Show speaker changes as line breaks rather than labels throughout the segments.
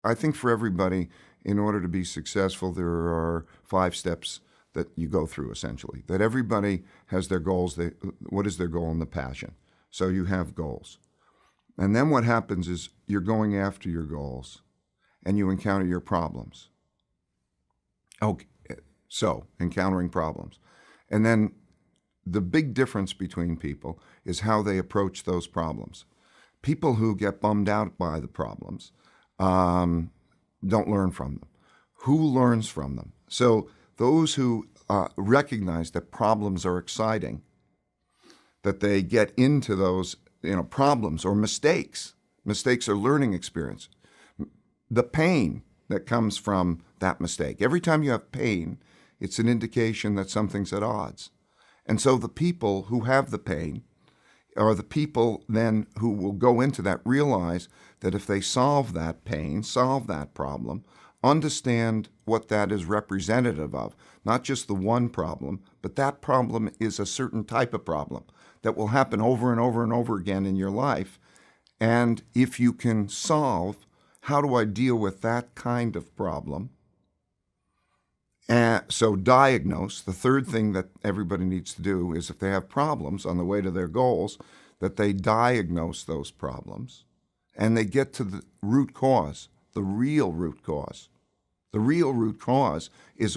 I think for everybody, in order to be successful, there are 5 steps that you go through essentially. That everybody has their goals. What is their goal and the passion? So you have goals. And then what happens is you're going after your goals and you encounter your problems. Okay, so encountering problems. And then the big difference between people is how they approach those problems. People who get bummed out by the problems don't learn from them. Who learns from them? So those who recognize that problems are exciting, that they get into those problems or mistakes. Mistakes are learning experience. The pain that comes from that mistake. Every time you have pain, it's an indication that something's at odds. And so the people who have the pain are the people then who will go into that, realize that if they solve that pain, solve that problem, understand what that is representative of, not just the one problem, but that problem is a certain type of problem that will happen over and over and over again in your life. And if you can solve, how do I deal with that kind of problem? And so diagnose. The third thing that everybody needs to do is if they have problems on the way to their goals, that they diagnose those problems and they get to the root cause, the real root cause. The real root cause is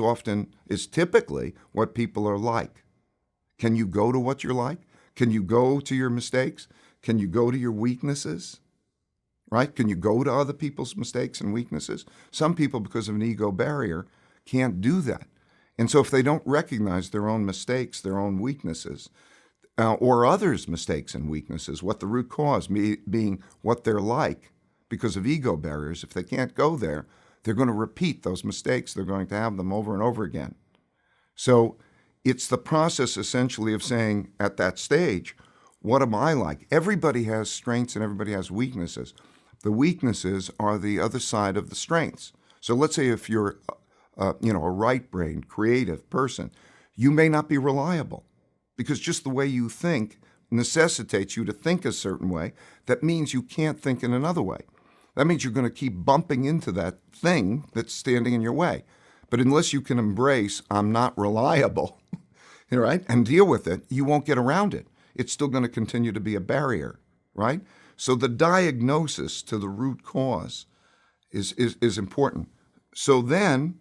typically what people are like. Can you go to what you're like? Can you go to your mistakes? Can you go to your weaknesses? Right? Can you go to other people's mistakes and weaknesses? Some people, because of an ego barrier, can't do that. And so if they don't recognize their own mistakes, their own weaknesses, or others' mistakes and weaknesses, what the root cause being what they're like because of ego barriers, if they can't go there, they're going to repeat those mistakes. They're going to have them over and over again. So it's the process essentially of saying at that stage, what am I like? Everybody has strengths and everybody has weaknesses. The weaknesses are the other side of the strengths. So let's say if you're a right-brained, creative person, you may not be reliable because just the way you think necessitates you to think a certain way. That means you can't think in another way. That means you're going to keep bumping into that thing that's standing in your way. But unless you can embrace, I'm not reliable, right, and deal with it, you won't get around it. It's still going to continue to be a barrier, right? So the diagnosis to the root cause is important. So then,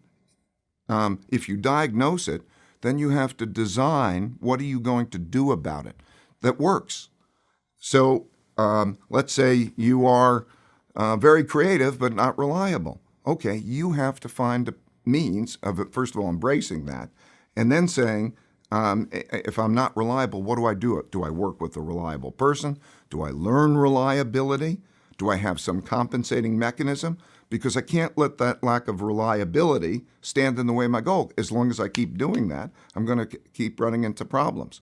if you diagnose it, then you have to design what are you going to do about it that works. So let's say you are very creative but not reliable. Okay, you have to find a means of, first of all, embracing that, and then saying, if I'm not reliable, what do I do? Do I work with a reliable person? Do I learn reliability? Do I have some compensating mechanism? Because I can't let that lack of reliability stand in the way of my goal. As long as I keep doing that, I'm going to keep running into problems.